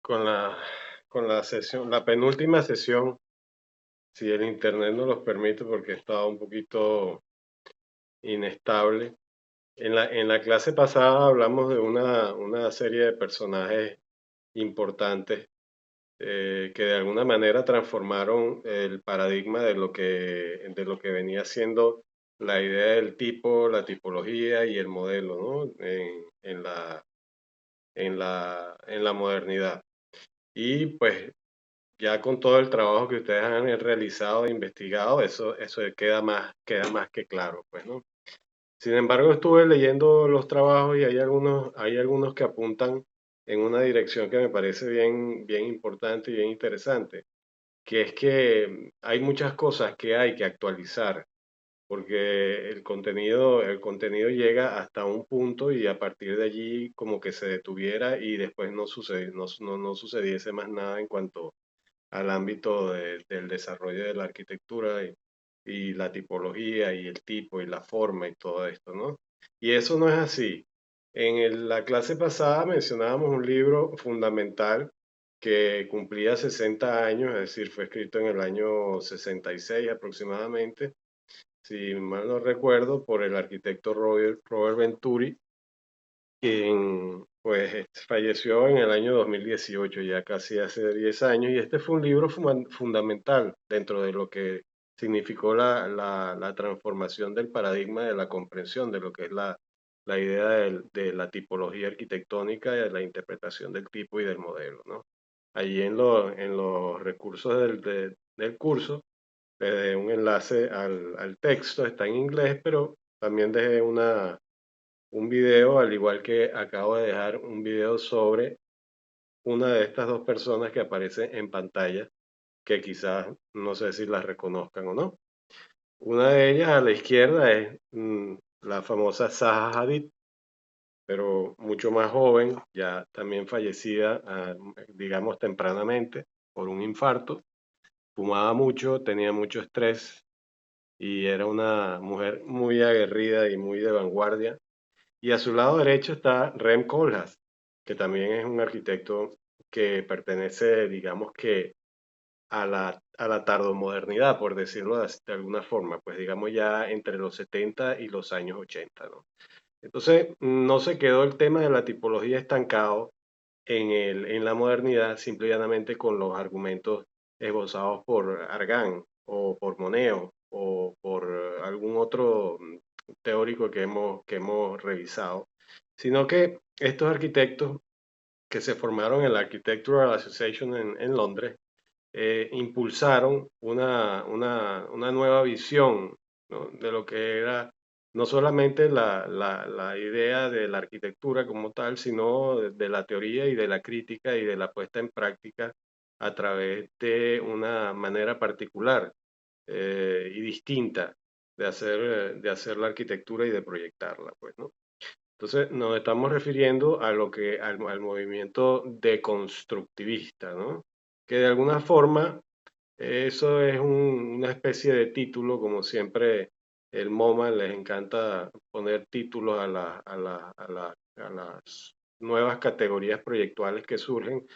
con la sesión, la penúltima sesión, si el internet nos los permite, porque estaba un poquito inestable. En la clase pasada hablamos de una serie de personajes importantes que de alguna manera transformaron el paradigma de lo que venía siendo la idea del tipo, la tipología y el modelo, ¿no? En la modernidad. Y pues ya con todo el trabajo que ustedes han realizado e investigado, eso queda más que claro, pues, ¿no? Sin embargo, estuve leyendo los trabajos y hay algunos que apuntan en una dirección que me parece bien, bien importante y bien interesante, que es que hay muchas cosas que hay que actualizar, porque el contenido llega hasta un punto y a partir de allí como que se detuviera y después no sucediese más nada en cuanto al ámbito del desarrollo de la arquitectura y la tipología y el tipo y la forma y todo esto, ¿no? Y eso no es así. La clase pasada mencionábamos un libro fundamental que cumplía 60 años, es decir, fue escrito en el año 66 aproximadamente, si mal no recuerdo, por el arquitecto Robert Venturi, quien pues falleció en el año 2018, ya casi hace 10 años, y este fue un libro fundamental dentro de lo que significó la transformación del paradigma de la comprensión de lo que es la idea de la tipología arquitectónica y de la interpretación del tipo y del modelo, ¿no? Allí en los recursos del curso, le dejé un enlace al texto, está en inglés, pero también dejé un video, al igual que acabo de dejar un video sobre una de estas dos personas que aparece en pantalla, que quizás no sé si las reconozcan o no. Una de ellas a la izquierda es la famosa Zaha Hadid, pero mucho más joven, ya también fallecida, digamos, tempranamente por un infarto. Fumaba mucho, tenía mucho estrés y era una mujer muy aguerrida y muy de vanguardia. Y a su lado derecho está Rem Koolhaas, que también es un arquitecto que pertenece, digamos que, a la tardomodernidad, por decirlo de alguna forma, pues digamos ya entre los 70 y los años 80, ¿no? Entonces, no se quedó el tema de la tipología estancado en la modernidad, simple y llanamente con los argumentos esbozados por Argand o por Moneo o por algún otro teórico que hemos revisado, sino que estos arquitectos que se formaron en la Architectural Association en Londres impulsaron una nueva visión, ¿no? De lo que era no solamente la idea de la arquitectura como tal, sino de la teoría y de la crítica y de la puesta en práctica a través de una manera particular y distinta de hacer la arquitectura y de proyectarla, pues, ¿no? Entonces nos estamos refiriendo al movimiento deconstructivista, ¿no? Que de alguna forma eso es una especie de título, como siempre el MoMA les encanta poner títulos a las nuevas categorías proyectuales que surgen,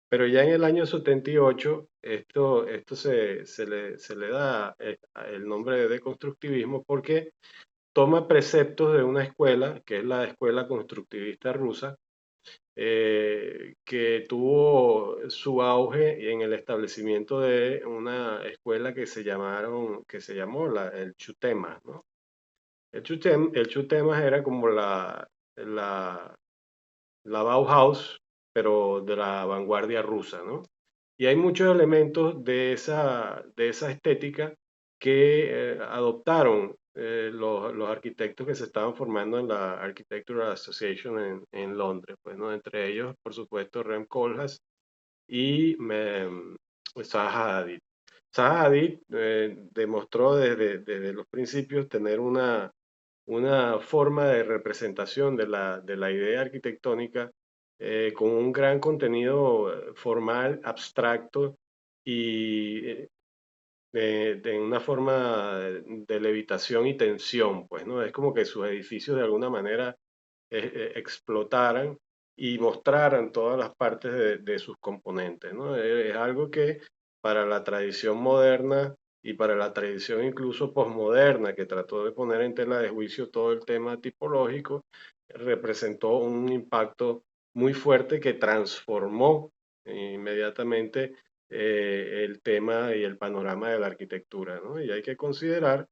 pero ya en el año 78 esto se le da el nombre de deconstructivismo porque toma preceptos de una escuela, que es la escuela constructivista rusa, que tuvo su auge en el establecimiento de una escuela que se llamó el Chutema, ¿no? El Chutema era como la, la Bauhaus, pero de la vanguardia rusa, ¿no? Y hay muchos elementos de esa estética que adoptaron los arquitectos que se estaban formando en la Architectural Association en Londres, pues, ¿no? Entre ellos, por supuesto, Rem Koolhaas y Zaha Hadid. Zaha Hadid demostró desde los principios tener una forma de representación de la idea arquitectónica con un gran contenido formal, abstracto y de una forma de levitación y tensión, pues, ¿no? Es como que sus edificios de alguna manera explotaran y mostraran todas las partes de sus componentes, ¿no? Es algo que para la tradición moderna y para la tradición incluso posmoderna, que trató de poner en tela de juicio todo el tema tipológico, representó un impacto muy fuerte que transformó inmediatamente el tema y el panorama de la arquitectura, ¿no? Y hay que considerar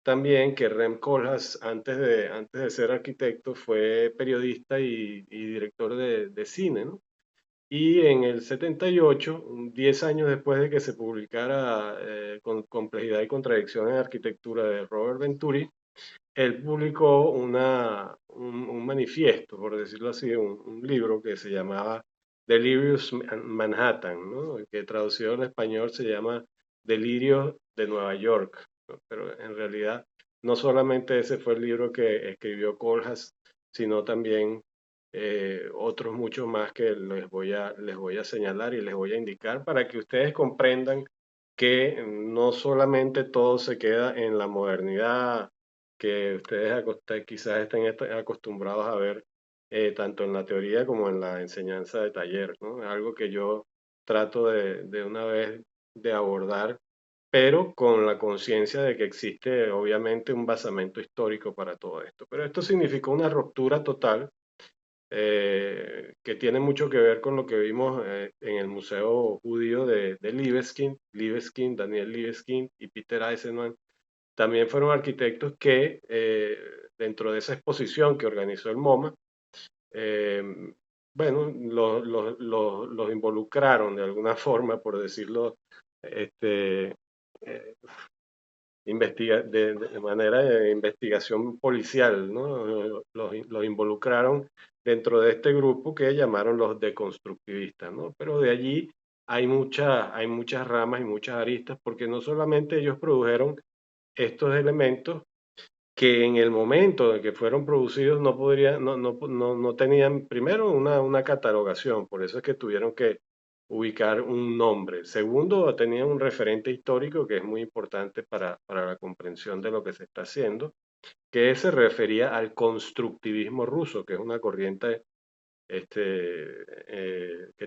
también que Rem Koolhaas, antes de ser arquitecto, fue periodista y director de cine, ¿no? Y en el 78, 10 años después de que se publicara con Complejidad y Contradicción en Arquitectura de Robert Venturi, él publicó un manifiesto, por decirlo así, un libro que se llamaba Delirious Manhattan, ¿no? Que traducido en español se llama Delirios de Nueva York, ¿no? Pero en realidad no solamente ese fue el libro que escribió Kohlhaas, sino también otros muchos más que les voy a señalar y les voy a indicar para que ustedes comprendan que no solamente todo se queda en la modernidad que ustedes quizás estén acostumbrados a ver tanto en la teoría como en la enseñanza de taller, ¿no? Es algo que yo trato de una vez de abordar, pero con la conciencia de que existe obviamente un basamento histórico para todo esto. Pero esto significó una ruptura total que tiene mucho que ver con lo que vimos en el Museo Judío de Libeskind, Daniel Libeskind y Peter Eisenman también fueron arquitectos que dentro de esa exposición que organizó el MoMA, eh, bueno, los involucraron de alguna forma, por decirlo, este, eh, de manera de investigación policial, ¿no? Los involucraron dentro de este grupo que llamaron los deconstructivistas, ¿no? Pero de allí hay muchas ramas y muchas aristas, porque no solamente ellos produjeron estos elementos que en el momento en que fueron producidos no tenían primero una catalogación, por eso es que tuvieron que ubicar un nombre. Segundo, tenían un referente histórico que es muy importante para la comprensión de lo que se está haciendo, que se refería al constructivismo ruso, que es una corriente que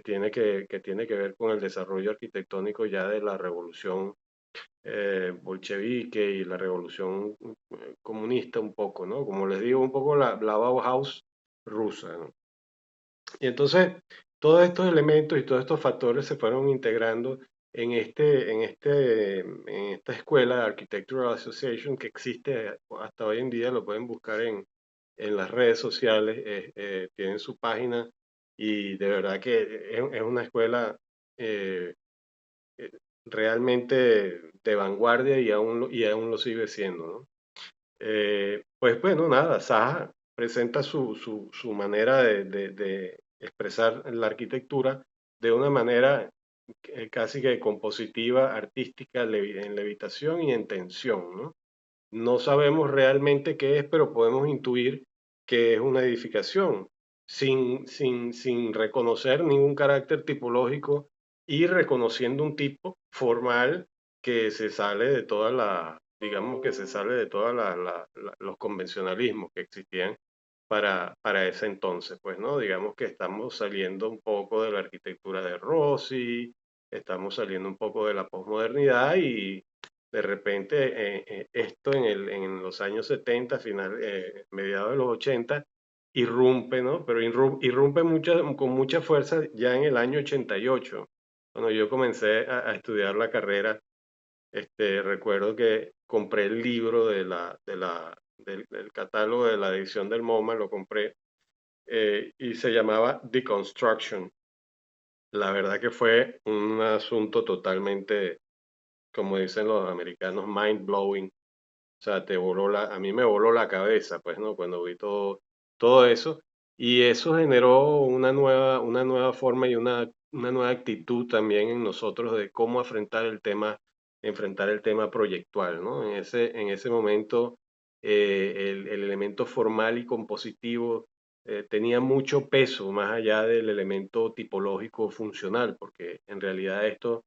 tiene que ver con el desarrollo arquitectónico ya de la revolución bolchevique y la revolución comunista un poco, ¿no? Como les digo, un poco la Bauhaus rusa, ¿no? Y entonces, todos estos elementos y todos estos factores se fueron integrando en esta escuela de Architectural Association que existe hasta hoy en día, lo pueden buscar en las redes sociales, tienen su página y de verdad que es una escuela eh, eh, realmente de vanguardia y aún lo sigue siendo, ¿no? Pues bueno, nada, Saja presenta su manera de expresar la arquitectura de una manera casi que compositiva, artística, en levitación y en tensión, ¿no? No sabemos realmente qué es, pero podemos intuir que es una edificación, sin reconocer ningún carácter tipológico y reconociendo un tipo formal que se sale de toda digamos que se sale de todos los convencionalismos que existían para ese entonces, pues, ¿no? Digamos que estamos saliendo un poco de la arquitectura de Rossi, estamos saliendo un poco de la posmodernidad y de repente esto en los años 70, mediados de los 80, irrumpe, ¿no? Pero irrumpe con mucha fuerza ya en el año 88. Cuando yo comencé a estudiar la carrera, recuerdo que compré el libro del catálogo de la edición del MoMA, lo compré, y se llamaba Deconstruction. La verdad que fue un asunto totalmente, como dicen los americanos, mind blowing. O sea, a mí me voló la cabeza, pues, ¿no? Cuando vi todo eso. Y eso generó una nueva forma y una nueva actitud también en nosotros de cómo enfrentar el tema proyectual, ¿no? En ese momento, el elemento formal y compositivo tenía mucho peso más allá del elemento tipológico funcional, porque en realidad esto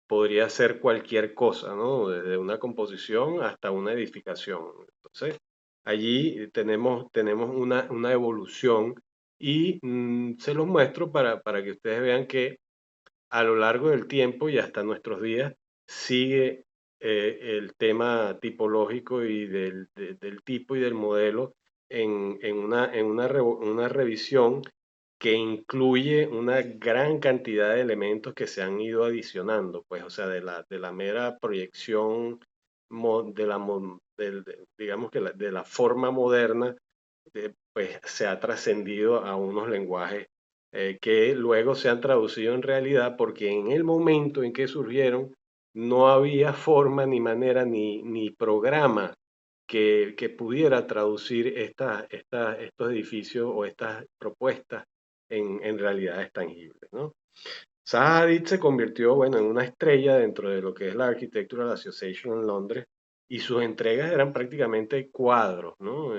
podría ser cualquier cosa, ¿no? Desde una composición hasta una edificación. Entonces, allí tenemos una evolución y se los muestro para que ustedes vean que a lo largo del tiempo y hasta nuestros días sigue el tema tipológico y del tipo y del modelo en una revisión que incluye una gran cantidad de elementos que se han ido adicionando, pues, o sea, de la mera proyección, digamos que de la forma moderna, pues se ha trascendido a unos lenguajes que luego se han traducido en realidad porque en el momento en que surgieron no había forma ni manera ni programa que pudiera traducir estos edificios o estas propuestas en realidades tangibles, ¿no? Zaha Hadid se convirtió, bueno, en una estrella dentro de lo que es la Architectural Association en Londres y sus entregas eran prácticamente cuadros, ¿no?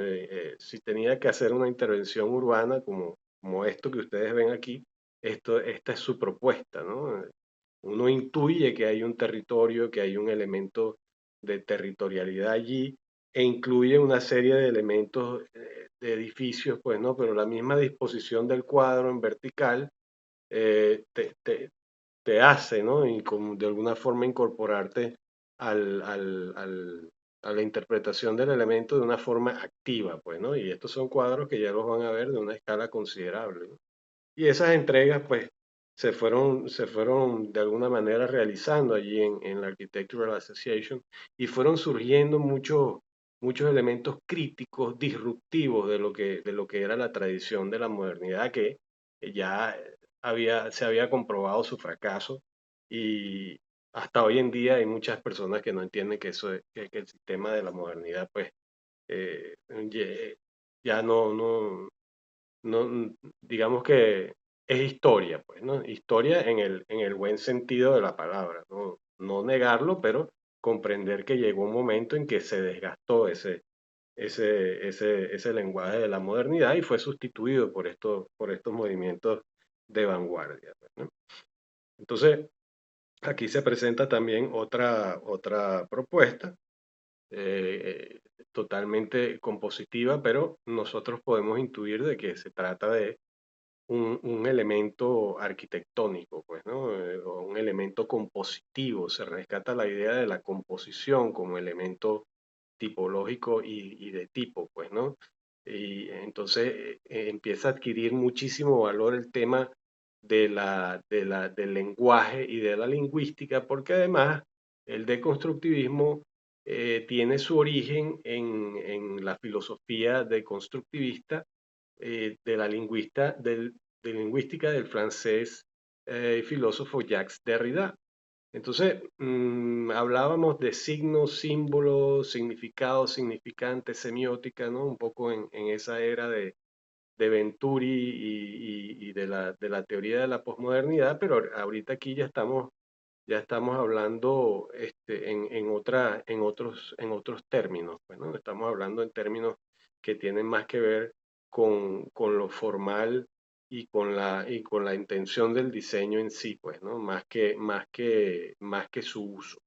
Si tenía que hacer una intervención urbana como esto que ustedes ven aquí, esta es su propuesta, ¿no? Uno intuye que hay un territorio, que hay un elemento de territorialidad allí e incluye una serie de elementos de edificios, pues, ¿no? Pero la misma disposición del cuadro en vertical eh, te, te- te hace, ¿no? Y como de alguna forma incorporarte al, al- al- a la interpretación del elemento de una forma activa, pues, ¿no? Y estos son cuadros que ya los van a ver de una escala considerable, ¿no? Y esas entregas, pues, se fueron de alguna manera realizando allí en la Architectural Association y fueron surgiendo muchos elementos críticos, disruptivos de lo que era la tradición de la modernidad que ya se había comprobado su fracaso y hasta hoy en día hay muchas personas que no entienden que el sistema de la modernidad, pues, eh, ye- ya no, digamos que es historia, pues, ¿no? Historia en el buen sentido de la palabra, ¿no? No negarlo, pero comprender que llegó un momento en que se desgastó ese lenguaje de la modernidad y fue sustituido por estos movimientos de vanguardia, pues, ¿no? Entonces, aquí se presenta también otra propuesta totalmente compositiva, pero nosotros podemos intuir de que se trata de un elemento arquitectónico, pues, ¿no? O un elemento compositivo. Se rescata la idea de la composición como elemento tipológico y de tipo, pues, ¿no? Y entonces empieza a adquirir muchísimo valor el tema del lenguaje y de la lingüística, porque además el deconstructivismo tiene su origen en la filosofía deconstructivista de lingüística del francés y filósofo Jacques Derrida. Entonces, hablábamos de signos, símbolos, significados, significantes, semiótica, ¿no? Un poco en esa era de Venturi y de la teoría de la posmodernidad, pero ahorita aquí ya estamos hablando en otros términos, pues, ¿no? Estamos hablando en términos que tienen más que ver con lo formal y con la intención del diseño en sí, pues, ¿no? Más que su uso.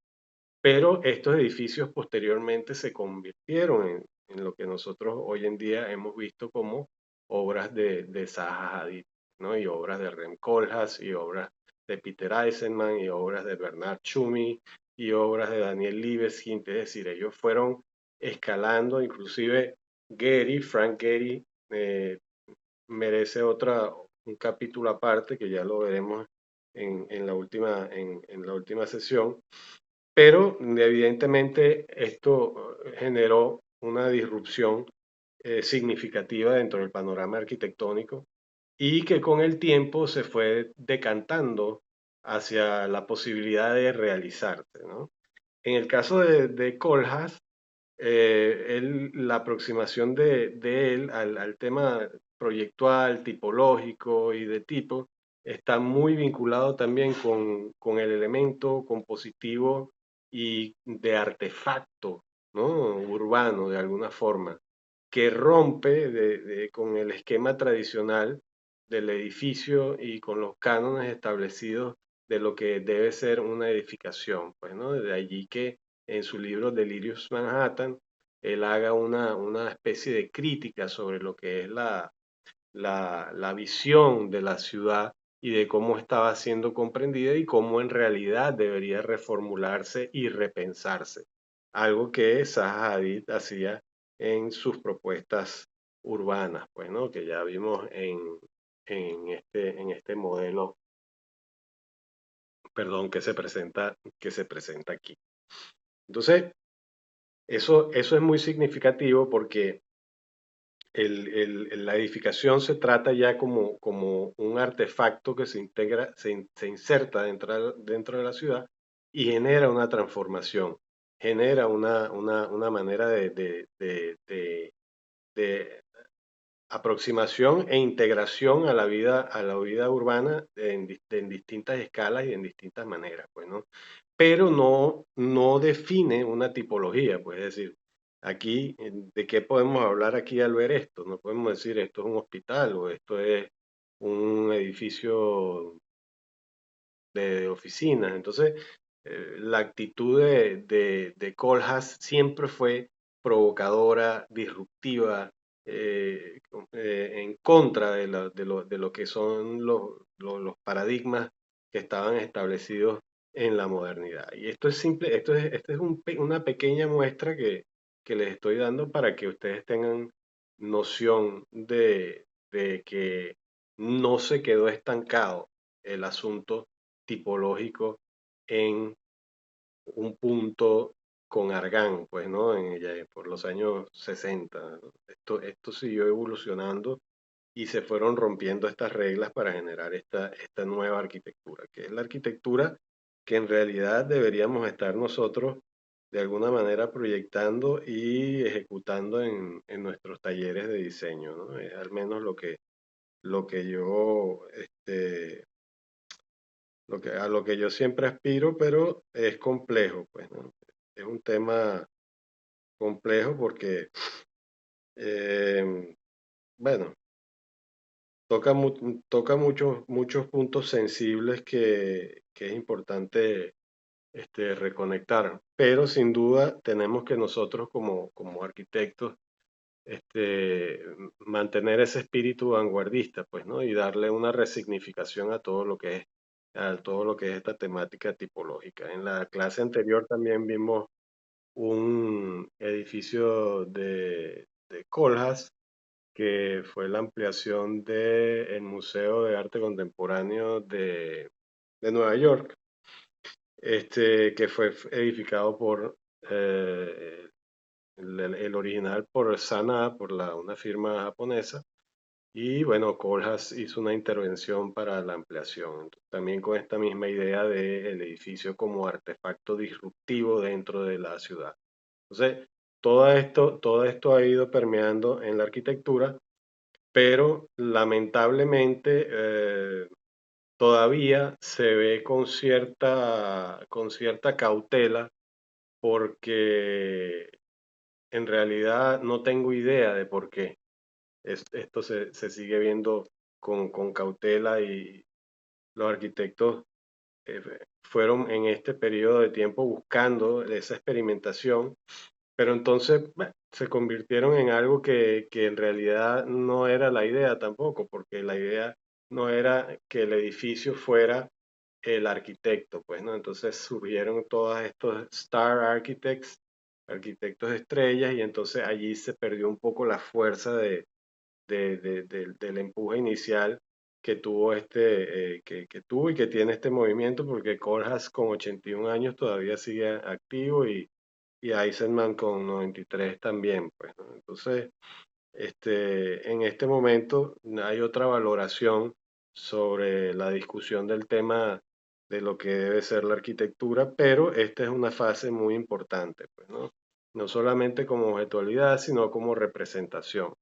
Pero estos edificios posteriormente se convirtieron en lo que nosotros hoy en día hemos visto como obras de Zaha Hadid, ¿no? Y obras de Rem Koolhaas, y obras de Peter Eisenman, y obras de Bernard Tschumi, y obras de Daniel Libeskind. Es decir, ellos fueron escalando, inclusive Frank Gehry, eh, merece un capítulo aparte que ya lo veremos en la última sesión, pero evidentemente esto generó una disrupción significativa dentro del panorama arquitectónico y que con el tiempo se fue decantando hacia la posibilidad de realizarse, ¿no? En el caso de Kohlhaas, la aproximación de él al tema proyectual, tipológico y de tipo está muy vinculado también con el elemento compositivo y de artefacto, ¿no? Urbano de alguna forma, que rompe con el esquema tradicional del edificio y con los cánones establecidos de lo que debe ser una edificación, pues, ¿no? De allí que en su libro Delirious Manhattan, él haga una especie de crítica sobre lo que es la visión de la ciudad y de cómo estaba siendo comprendida y cómo en realidad debería reformularse y repensarse. Algo que Zaha Hadid hacía en sus propuestas urbanas, pues, ¿no? Que ya vimos en este modelo, perdón, que se presenta aquí. Entonces, eso es muy significativo porque la edificación se trata ya como un artefacto que se integra, se inserta dentro de la ciudad y genera una transformación, genera una manera de aproximación e integración a la vida urbana en distintas escalas y en distintas maneras, pues, ¿no? Pero no define una tipología, pues, es decir, aquí, ¿de qué podemos hablar aquí al ver esto? No podemos decir esto es un hospital o esto es un edificio de oficinas. Entonces, la actitud de Kohlhaas siempre fue provocadora, disruptiva, en contra de lo que son los paradigmas que estaban establecidos en la modernidad. Y esto es simple, esto es una pequeña muestra que les estoy dando para que ustedes tengan noción de que no se quedó estancado el asunto tipológico en un punto con Argán, pues, ¿no? Por los años 60, ¿no? Esto siguió evolucionando y se fueron rompiendo estas reglas para generar esta nueva arquitectura, que es la arquitectura que en realidad deberíamos estar nosotros de alguna manera proyectando y ejecutando en nuestros talleres de diseño, ¿no? Es al menos lo que yo a lo que yo siempre aspiro, pero es complejo, pues, ¿no? Es un tema complejo porque, eh, bueno, toca muchos puntos sensibles que es importante reconectar, pero sin duda tenemos que nosotros como arquitectos mantener ese espíritu vanguardista, pues, ¿no? Y darle una resignificación a todo lo que es esta temática tipológica. En la clase anterior también vimos un edificio de Kohlhaas, que fue la ampliación del Museo de Arte Contemporáneo de Nueva York, que fue edificado por el original por Sana, una firma japonesa, y bueno, Kohlhaas hizo una intervención para la ampliación, también con esta misma idea del edificio como artefacto disruptivo dentro de la ciudad. Entonces, todo esto ha ido permeando en la arquitectura, pero lamentablemente todavía se ve con cierta cautela porque en realidad no tengo idea de por qué. Esto se sigue viendo con cautela y los arquitectos fueron en este periodo de tiempo buscando esa experimentación, pero entonces se convirtieron en algo que en realidad no era la idea tampoco, porque la idea no era que el edificio fuera el arquitecto, pues, ¿no? Entonces surgieron todos estos star architects, arquitectos estrellas, y entonces allí se perdió un poco la fuerza del empuje inicial que tuvo que tuvo y que tiene este movimiento, porque Kohlhaas con 81 años todavía sigue activo y Eisenman con 93 también, pues, ¿no? Entonces, en este momento hay otra valoración sobre la discusión del tema de lo que debe ser la arquitectura, pero esta es una fase muy importante, pues, ¿no? No solamente como objetualidad, sino como representación.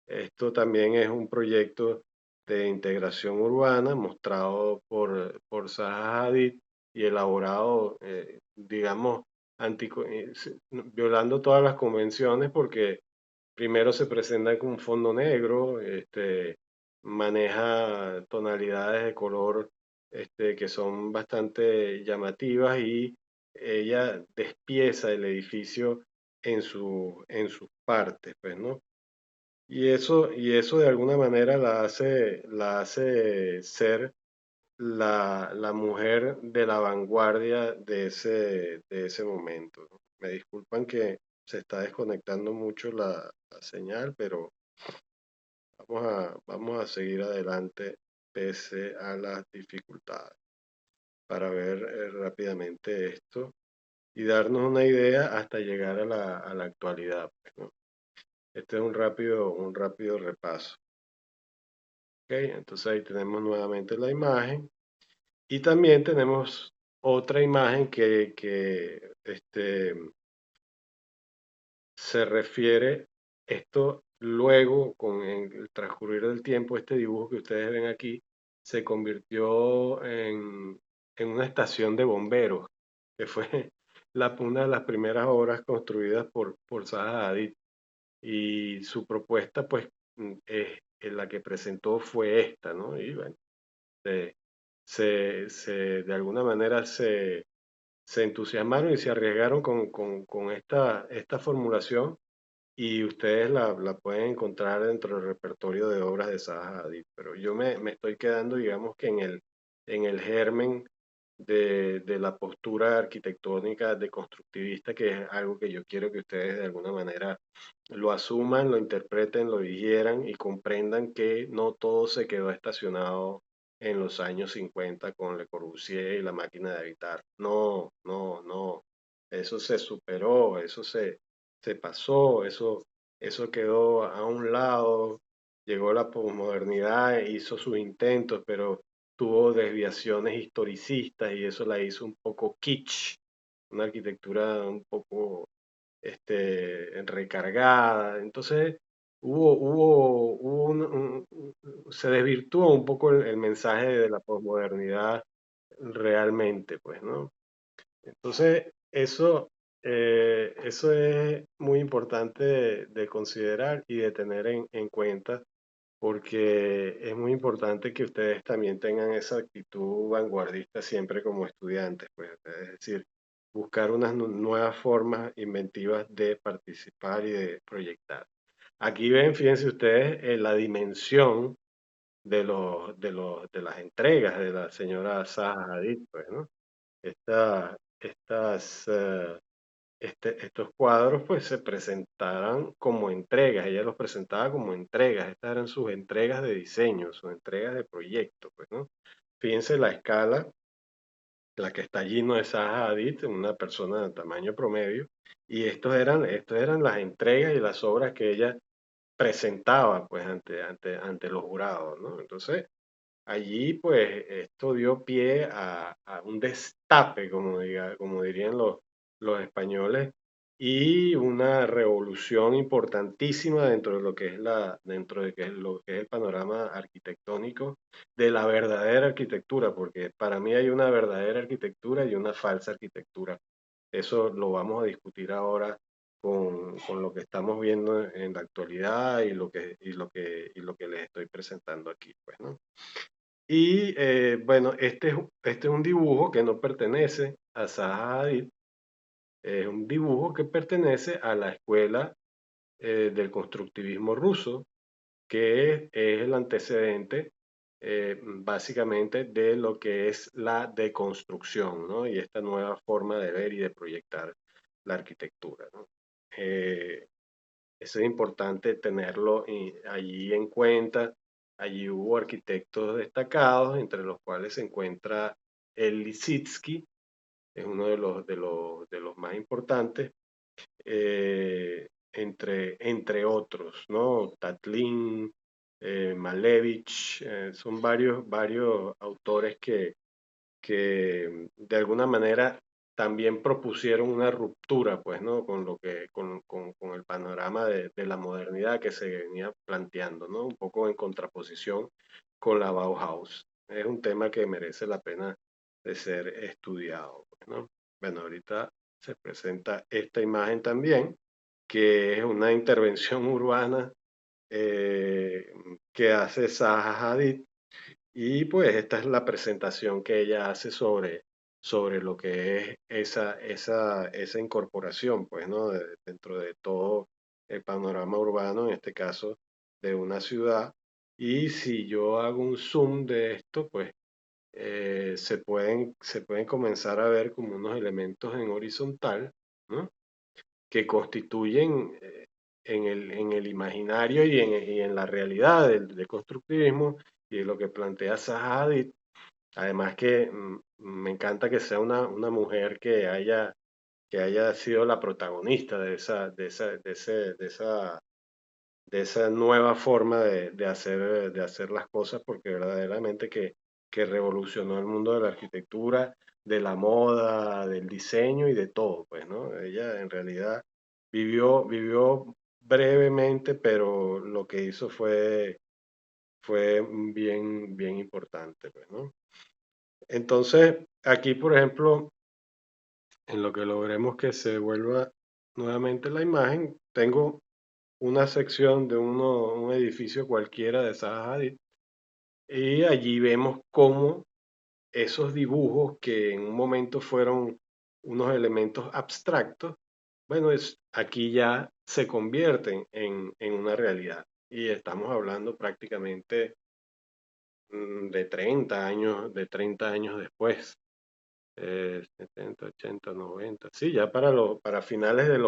Esto también es un proyecto de integración urbana mostrado por Zaha Hadid y elaborado, digamos, violando todas las convenciones porque primero se presenta con un fondo negro, maneja tonalidades de color que son bastante llamativas y ella despieza el edificio en sus partes, pues, ¿no? y eso de alguna manera la hace ser la mujer de la vanguardia de ese momento, ¿no? Me disculpan que se está desconectando mucho la señal, pero vamos a seguir adelante pese a las dificultades para ver rápidamente esto y darnos una idea hasta llegar a la actualidad, pues, ¿no? Este es un rápido repaso. ¿Ok? Entonces ahí tenemos nuevamente la imagen y también tenemos otra imagen que se refiere, esto luego, con el transcurrir del tiempo, este dibujo que ustedes ven aquí, se convirtió en una estación de bomberos, que fue una de las primeras obras construidas por Zaha Hadid. Y su propuesta, pues, en la que presentó fue esta, ¿no? Y bueno, se, de alguna manera se entusiasmaron y se arriesgaron con esta formulación y ustedes la pueden encontrar dentro del repertorio de obras de Zaha Hadid. Pero yo me estoy quedando, digamos que en el germen de la postura arquitectónica de constructivista, que es algo que yo quiero que ustedes de alguna manera lo asuman, lo interpreten, lo digieran y comprendan que no todo se quedó estacionado en los años 50 con Le Corbusier y la máquina de habitar. No, no, no. Eso se superó, eso se pasó, eso quedó a un lado. Llegó la posmodernidad, hizo sus intentos, pero tuvo desviaciones historicistas y eso la hizo un poco kitsch, una arquitectura un poco recargada. Entonces, se desvirtuó un poco el mensaje de la posmodernidad realmente, pues, ¿no? Entonces, eso es muy importante de considerar y de tener en cuenta porque es muy importante que ustedes también tengan esa actitud vanguardista siempre como estudiantes, pues, es decir, buscar unas nuevas formas inventivas de participar y de proyectar. Aquí ven, fíjense ustedes, la dimensión de las entregas de la señora Zaha Hadid, pues, ¿no? Estas estos cuadros pues se presentaran como entregas, ella los presentaba como entregas, estas eran sus entregas de diseño, sus entregas de proyecto, pues, ¿no? Fíjense la escala, la que está allí no es Zaha Hadid, una persona de tamaño promedio, y estos eran las entregas y las obras que ella presentaba pues ante los jurados, ¿no? Entonces, allí, pues, esto dio pie a un destape, como dirían los españoles, y una revolución importantísima dentro de lo que es el panorama arquitectónico de la verdadera arquitectura, porque para mí hay una verdadera arquitectura y una falsa arquitectura. Eso lo vamos a discutir ahora con lo que estamos viendo en la actualidad y lo que les estoy presentando aquí, pues, ¿no? Y bueno, este es un dibujo que no pertenece a Zaha Hadid, es un dibujo que pertenece a la escuela del constructivismo ruso, que es el antecedente básicamente de lo que es la deconstrucción, ¿no? Y esta nueva forma de ver y de proyectar la arquitectura, ¿no? Eh, Eso es importante tenerlo allí en cuenta. Allí hubo arquitectos destacados, entre los cuales se encuentra el Lissitzky, es uno de los más importantes, entre otros, ¿no? Tatlin, Malevich, son varios autores que de alguna manera también propusieron una ruptura, pues, ¿no? Con el panorama de la modernidad que se venía planteando, ¿no? Un poco en contraposición con la Bauhaus. Es un tema que merece la pena de ser estudiado, pues, ¿no? Bueno, ahorita se presenta esta imagen también, que es una intervención urbana eh, que hace Zaha Hadid y pues esta es la presentación que ella hace sobre lo que es esa incorporación, pues, ¿no? Dentro de todo el panorama urbano, en este caso, de una ciudad. Y si yo hago un zoom de esto, pues se pueden comenzar a ver como unos elementos en horizontal, ¿no? Que constituyen en el imaginario y en la realidad del constructivismo y de lo que plantea Zaha Hadid. Además que me encanta que sea una mujer que haya sido la protagonista de esa nueva forma de hacer las cosas, porque verdaderamente que revolucionó el mundo de la arquitectura, de la moda, del diseño y de todo, pues, ¿no? Ella en realidad vivió brevemente, pero lo que hizo fue bien, bien importante, pues, ¿no? Entonces, aquí, por ejemplo, en lo que logremos que se vuelva nuevamente la imagen, tengo una sección de un edificio cualquiera de Zaha Hadid y allí vemos cómo esos dibujos que en un momento fueron unos elementos abstractos, bueno, aquí ya se convierten en una realidad. Y estamos hablando prácticamente de 30 años después. 70, 80, 90. Sí, ya para finales de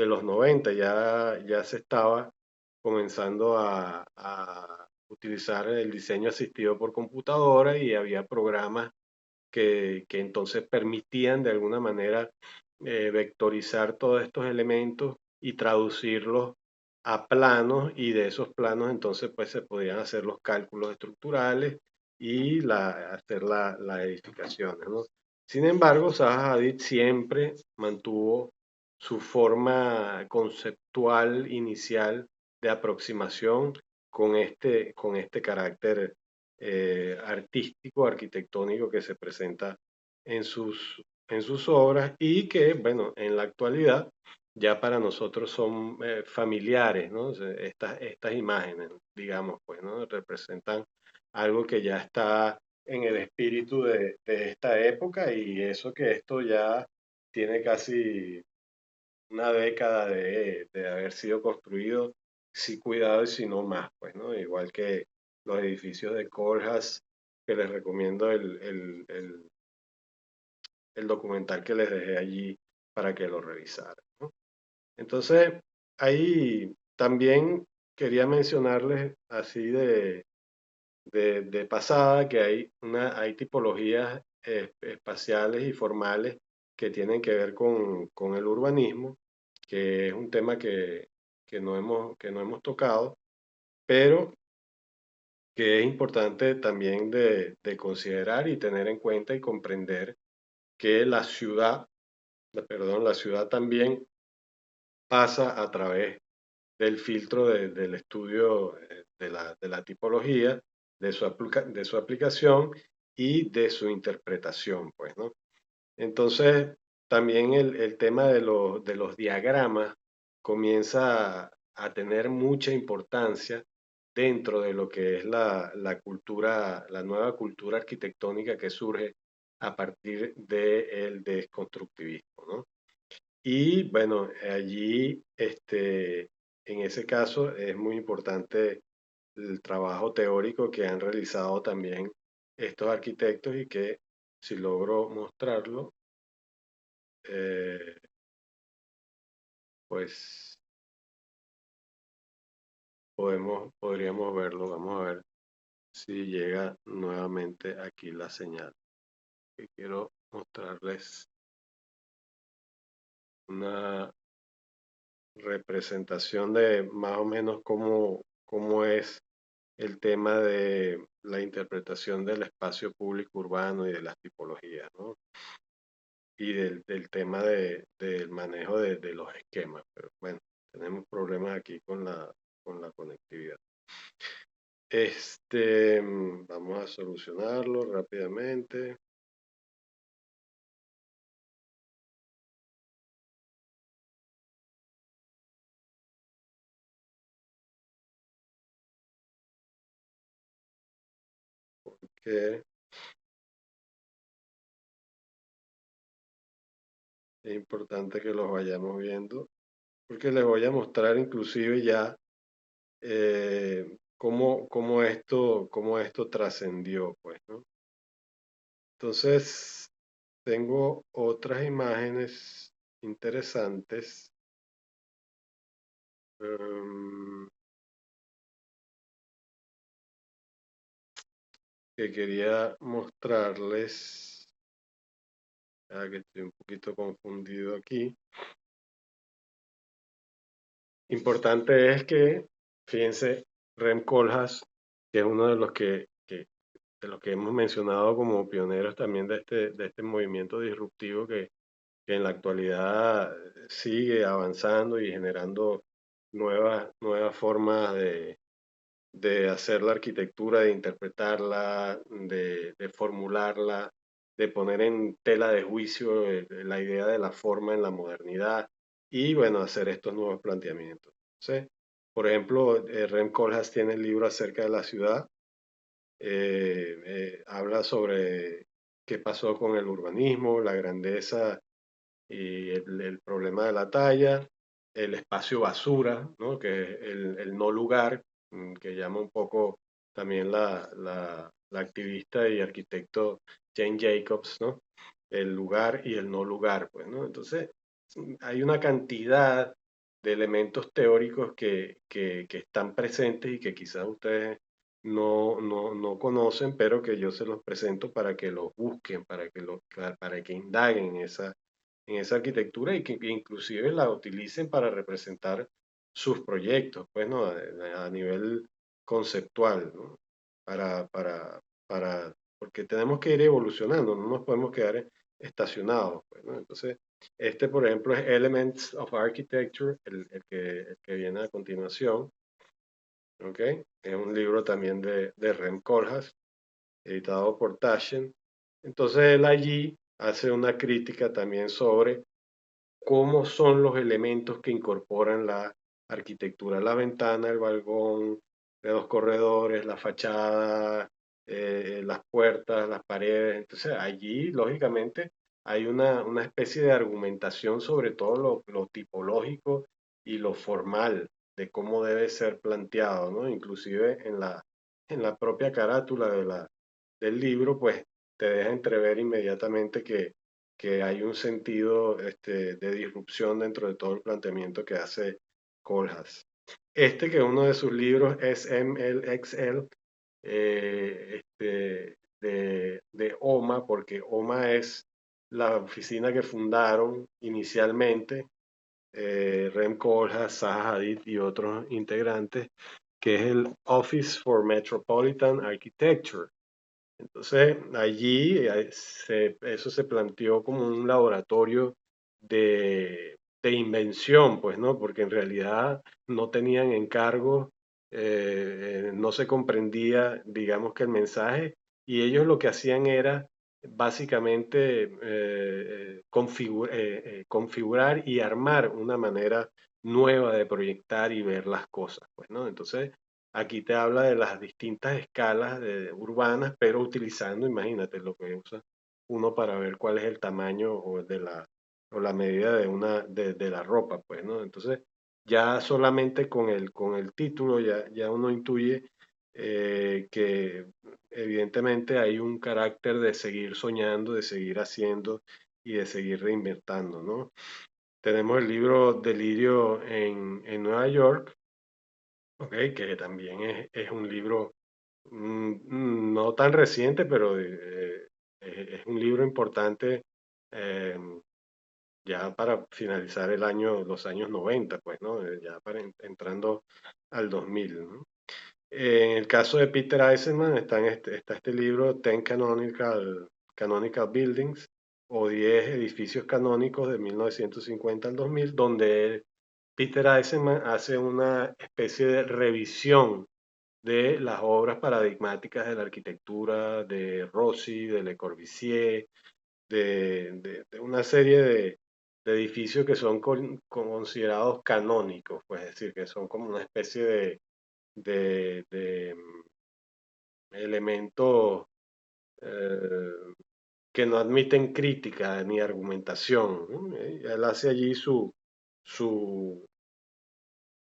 los 90 ya se estaba comenzando a utilizar el diseño asistido por computadora y había programas que entonces permitían de alguna manera vectorizar todos estos elementos y traducirlos a planos, y de esos planos entonces pues se podían hacer los cálculos estructurales y hacer las edificaciones, ¿no? Sin embargo, Zaha Hadid siempre mantuvo su forma conceptual inicial de aproximación con este carácter artístico, arquitectónico que se presenta en sus obras y que, bueno, en la actualidad ya para nosotros son familiares, ¿no? O sea, estas imágenes, digamos, pues, ¿no? Representan algo que ya está en el espíritu de esta época, y eso que esto ya tiene casi una década de haber sido construido, sí cuidado y si no más, pues, ¿no? Igual que los edificios de Kohlhaas, que les recomiendo el documental que les dejé allí para que lo revisaran, ¿no? Entonces, ahí también quería mencionarles así de pasada que hay tipologías espaciales y formales que tienen que ver con el urbanismo, que es un tema que no hemos tocado, pero que es importante también de considerar y tener en cuenta y comprender que la ciudad también pasa a través del filtro del estudio de la tipología, de su aplicación y de su interpretación, pues, ¿no? Entonces, también el tema de los diagramas comienza a tener mucha importancia dentro de lo que es la cultura, la nueva cultura arquitectónica que surge a partir del desconstructivismo, ¿no? Y bueno, allí, en ese caso, es muy importante el trabajo teórico que han realizado también estos arquitectos y que, si logro mostrarlo, eh, pues podríamos verlo. Vamos a ver si llega nuevamente aquí la señal. Que quiero mostrarles una representación de más o menos cómo es el tema de la interpretación del espacio público urbano y de las tipologías, ¿no? Y del tema del manejo de los esquemas. Pero bueno, tenemos problemas aquí con la conectividad. Vamos a solucionarlo rápidamente. Que es importante que los vayamos viendo, porque les voy a mostrar inclusive ya cómo esto trascendió, pues, ¿no? Entonces, tengo otras imágenes interesantes em, que quería mostrarles, ya que estoy un poquito confundido aquí. Importante es que, fíjense, Rem Koolhaas, que es uno de de los que hemos mencionado como pioneros también de este movimiento disruptivo que en la actualidad sigue avanzando y generando nuevas formas de hacer la arquitectura, de interpretarla, de formularla, de poner en tela de juicio la idea de la forma en la modernidad y, bueno, hacer estos nuevos planteamientos. ¿Sí? Por ejemplo, Rem Koolhaas tiene el libro acerca de la ciudad, habla sobre qué pasó con el urbanismo, la grandeza y el problema de la talla, el espacio basura, ¿no? Que es el no lugar, que llama un poco también la activista y arquitecto Jane Jacobs, ¿no? El lugar y el no lugar, pues, ¿no? Entonces, hay una cantidad de elementos teóricos que están presentes y que quizás ustedes no conocen, pero que yo se los presento para que los busquen, para que indaguen en esa arquitectura y que inclusive la utilicen para representar sus proyectos, pues, ¿no? A nivel conceptual, ¿no? Para, para, porque tenemos que ir evolucionando, no nos podemos quedar estacionados, pues, ¿no? Entonces, este, por ejemplo, es Elements of Architecture, el que viene a continuación, ¿ok? Es un libro también de Rem Koolhaas, editado por Taschen. Entonces, él allí hace una crítica también sobre cómo son los elementos que incorporan la arquitectura, la ventana, el balcón, de los corredores, la fachada, las puertas, las paredes. Entonces allí, lógicamente, hay una especie de argumentación sobre todo lo tipológico y lo formal de cómo debe ser planteado, ¿no? Inclusive en la propia carátula del libro, pues te deja entrever inmediatamente que hay un sentido de disrupción dentro de todo el planteamiento que hace Kohlhaas. Este que uno de sus libros es MLXL, de OMA, porque OMA es la oficina que fundaron inicialmente Rem Koolhaas, Zaha Hadid y otros integrantes, que es el Office for Metropolitan Architecture. Entonces, allí eso se planteó como un laboratorio de invención, pues, ¿no? Porque en realidad no tenían encargo, no se comprendía, digamos que el mensaje, y ellos lo que hacían era básicamente configurar y armar una manera nueva de proyectar y ver las cosas, pues, ¿no? Entonces, aquí te habla de las distintas escalas urbanas, pero utilizando, imagínate, lo que usa uno para ver cuál es el tamaño o la medida de la ropa, pues, ¿no? Entonces, ya solamente con el título ya uno intuye que evidentemente hay un carácter de seguir soñando, de seguir haciendo y de seguir reinventando, ¿no? Tenemos el libro Delirio en Nueva York, ¿ok? Que también es un libro no tan reciente, pero es un libro importante eh, ya para finalizar los años 90, pues, ¿no? Ya entrando al 2000, ¿no? En el caso de Peter Eisenman está este libro, Canonical Buildings, o 10 edificios canónicos de 1950 al 2000, donde Peter Eisenman hace una especie de revisión de las obras paradigmáticas de la arquitectura de Rossi, de Le Corbusier, de una serie de edificios que son considerados canónicos, pues es decir, que son como una especie de elementos eh, que no admiten crítica ni argumentación, ¿no? Él hace allí su,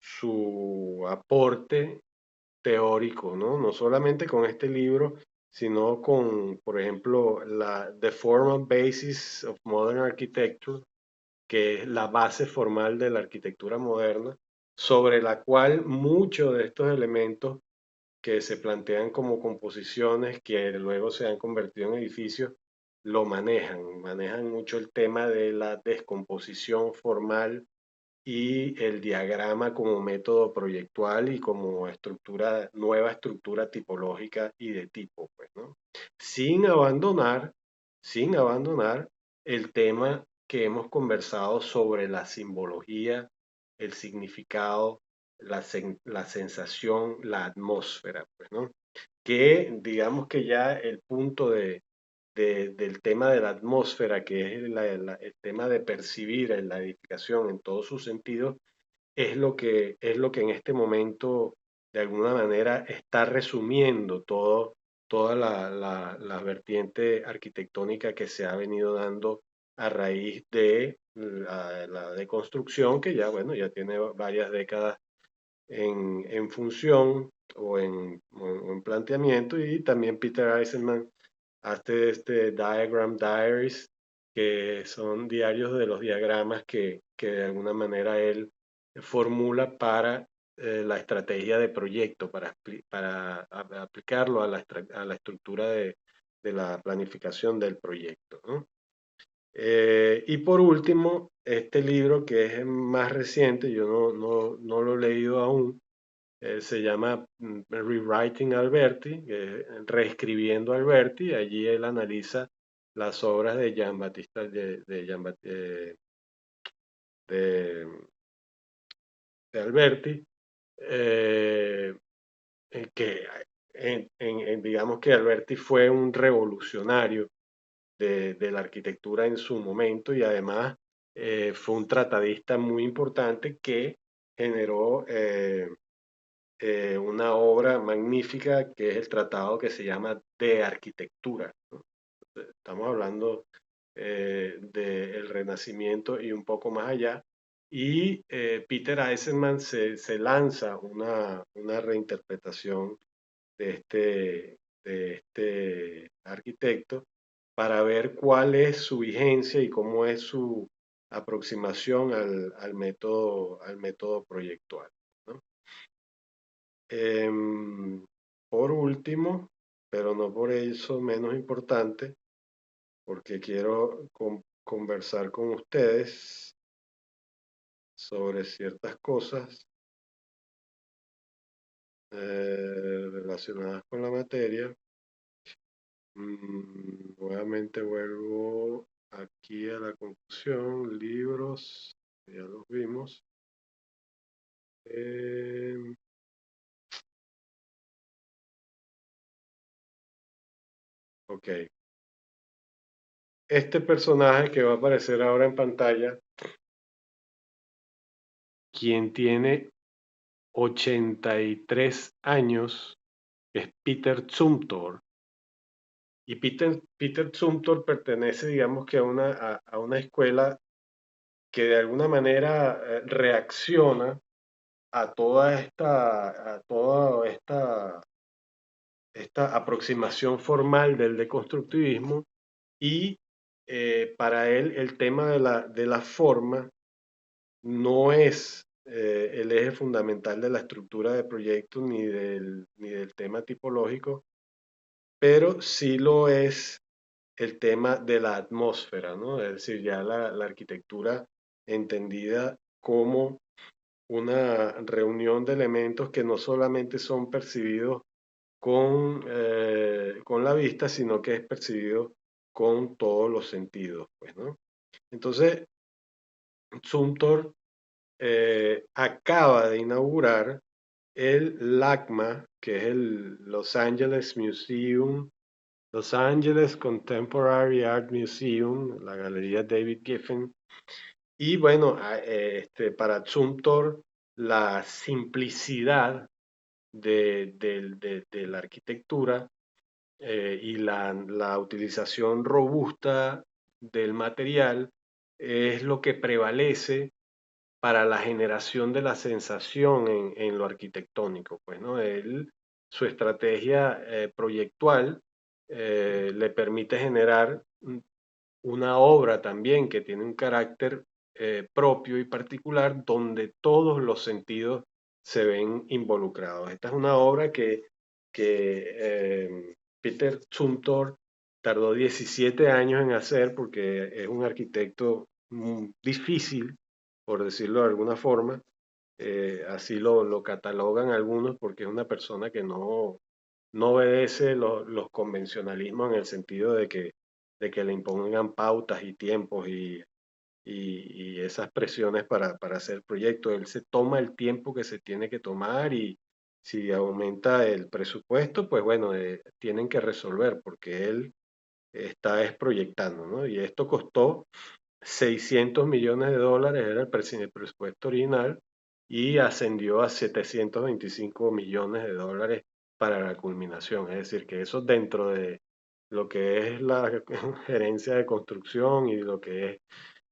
su aporte teórico, ¿no? No solamente con este libro, sino con, por ejemplo, The Formal Basis of Modern Architecture, que es la base formal de la arquitectura moderna, sobre la cual muchos de estos elementos que se plantean como composiciones que luego se han convertido en edificios, lo manejan mucho el tema de la descomposición formal y el diagrama como método proyectual y como nueva estructura tipológica y de tipo, pues, ¿no? Sin abandonar, sin abandonar el tema que hemos conversado sobre la simbología, el significado, la sensación, la atmósfera, pues, ¿no? Que digamos que ya el punto del tema de la atmósfera, que es el tema de percibir en la edificación en todos sus sentidos, es lo que en este momento de alguna manera está resumiendo toda la vertiente arquitectónica que se ha venido dando a raíz de la deconstrucción, que ya, bueno, ya tiene varias décadas en función o en planteamiento, y también Peter Eisenman hace este Diagram Diaries, que son diarios de los diagramas que de alguna manera él formula para la estrategia de proyecto, para aplicarlo a a la estructura de la planificación del proyecto, ¿no? Y por último, este libro que es más reciente, yo no lo he leído aún, se llama Rewriting Alberti, reescribiendo Alberti. Allí él analiza las obras de Jean Battista de- de Alberti, eh, que digamos que Alberti fue un revolucionario de la arquitectura en su momento, y además fue un tratadista muy importante que generó una obra magnífica que es el tratado que se llama De Arquitectura, ¿no? Estamos hablando del Renacimiento y un poco más allá. Y Peter Eisenman se lanza una reinterpretación de este arquitecto para ver cuál es su vigencia y cómo es su aproximación al método proyectual, ¿no? Em, por último, pero no por eso menos importante, porque quiero conversar con ustedes sobre ciertas cosas relacionadas con la materia. Nuevamente vuelvo aquí a la conclusión, libros, ya los vimos. Em, ok, este personaje que va a aparecer ahora en pantalla, quien tiene 83 años, es Peter Zumthor. Y Peter Zumthor pertenece, digamos que a una escuela que de alguna manera reacciona a toda esta aproximación formal del deconstructivismo, y para él el tema de la forma no es el eje fundamental de la estructura de proyecto ni del tema tipológico, pero sí lo es el tema de la atmósfera, ¿no? Es decir, ya la arquitectura entendida como una reunión de elementos que no solamente son percibidos con la vista, sino que es percibido con todos los sentidos, pues, ¿no? Entonces, Zumthor acaba de inaugurar el LACMA, que es el Los Angeles Contemporary Art Museum, la Galería David Giffen. Y bueno, para Zumthor, la simplicidad de la arquitectura y la utilización robusta del material es lo que prevalece para la generación de la sensación en lo arquitectónico, pues, ¿no? Su estrategia proyectual le permite generar una obra también que tiene un carácter propio y particular donde todos los sentidos se ven involucrados. Esta es una obra que Peter Zumthor tardó 17 años en hacer porque es un arquitecto difícil, por decirlo de alguna forma. Así lo catalogan algunos porque es una persona que no obedece los convencionalismos en el sentido de que le impongan pautas y tiempos y esas presiones para hacer proyectos. Él se toma el tiempo que se tiene que tomar y si aumenta el presupuesto, pues bueno, tienen que resolver porque él está es proyectando, ¿no? Y esto costó 600 millones de dólares, era el presupuesto original, y ascendió a 725 millones de dólares para la culminación. Es decir, que eso dentro de lo que es la gerencia de construcción y lo que es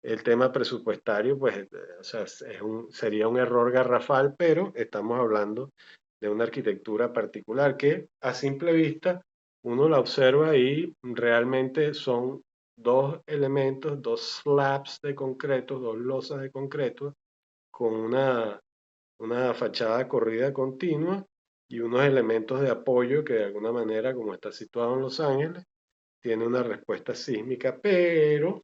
el tema presupuestario, pues, o sea, sería un error garrafal, pero estamos hablando de una arquitectura particular que a simple vista uno la observa y realmente son dos elementos, dos slabs de concreto, dos losas de concreto, con una fachada corrida continua y unos elementos de apoyo que de alguna manera, como está situado en Los Ángeles, tiene una respuesta sísmica, pero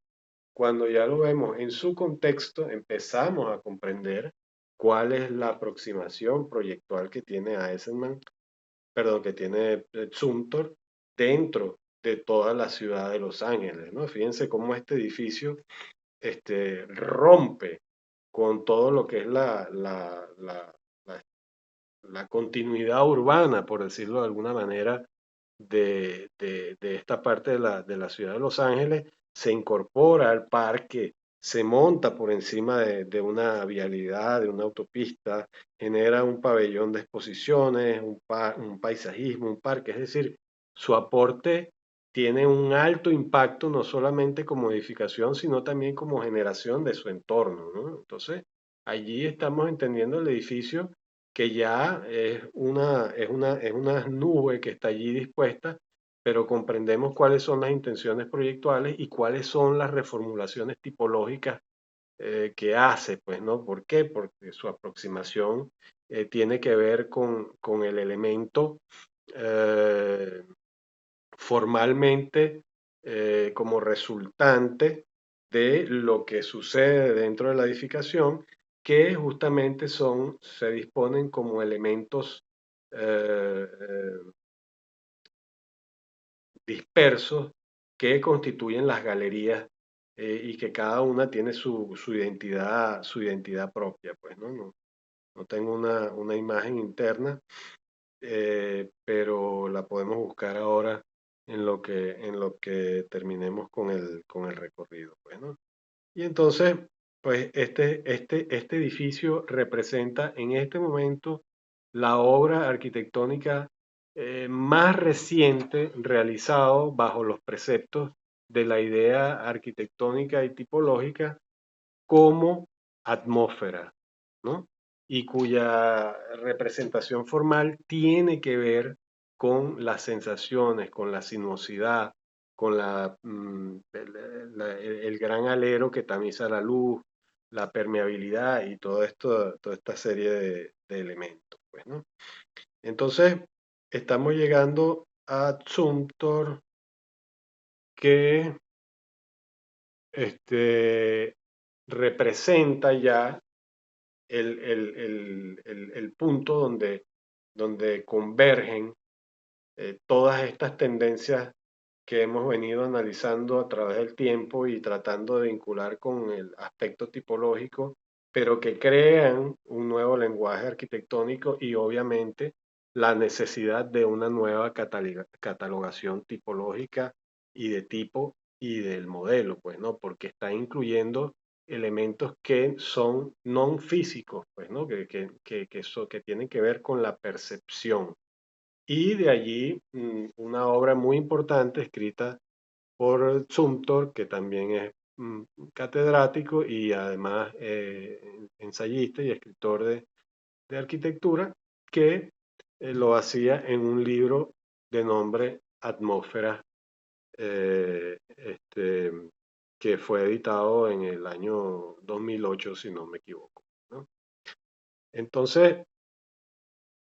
cuando ya lo vemos en su contexto, empezamos a comprender cuál es la aproximación proyectual que tiene Eisenman, perdón, que tiene Zumthor dentro de toda la ciudad de Los Ángeles, ¿no? Fíjense cómo este edificio rompe con todo lo que es la- la continuidad urbana, por decirlo de alguna manera, de esta parte de la ciudad de Los Ángeles, se incorpora al parque, se monta por encima de una vialidad, de una autopista, genera un pabellón de exposiciones, un paisajismo, un parque, es decir, su aporte tiene un alto impacto no solamente como edificación, sino también como generación de su entorno, ¿no? Entonces, allí estamos entendiendo el edificio que ya es una nube que está allí dispuesta, pero comprendemos cuáles son las intenciones proyectuales y cuáles son las reformulaciones tipológicas que hace, pues, ¿no? ¿Por qué? Porque su aproximación tiene que ver con el elemento eh, formalmente como resultante de lo que sucede dentro de la edificación, que justamente se disponen como elementos dispersos que constituyen las galerías y que cada una tiene su identidad propia, pues, ¿no? No tengo una imagen interna, pero la podemos buscar ahora en lo que terminemos con el recorrido, pues, ¿no? Y entonces, pues este edificio representa en este momento la obra arquitectónica más reciente realizado bajo los preceptos de la idea arquitectónica y tipológica como atmósfera, ¿no? Y cuya representación formal tiene que ver con las sensaciones, con la sinuosidad, con el gran alero que tamiza la luz, la permeabilidad y todo esto, toda esta serie de elementos, pues, ¿no? Entonces, estamos llegando a Zumthor, que representa ya el punto donde convergen todas estas tendencias que hemos venido analizando a través del tiempo y tratando de vincular con el aspecto tipológico, pero que crean un nuevo lenguaje arquitectónico y obviamente la necesidad de una nueva catalogación tipológica y de tipo y del modelo, pues, ¿no? Porque está incluyendo elementos que son non físicos, pues, ¿no? Que tienen que ver con la percepción. Y de allí una obra muy importante escrita por Zumthor, que también es catedrático y además ensayista y escritor de arquitectura, que lo hacía en un libro de nombre Atmósfera, que fue editado en el año 2008, si no me equivoco, ¿no? Entonces,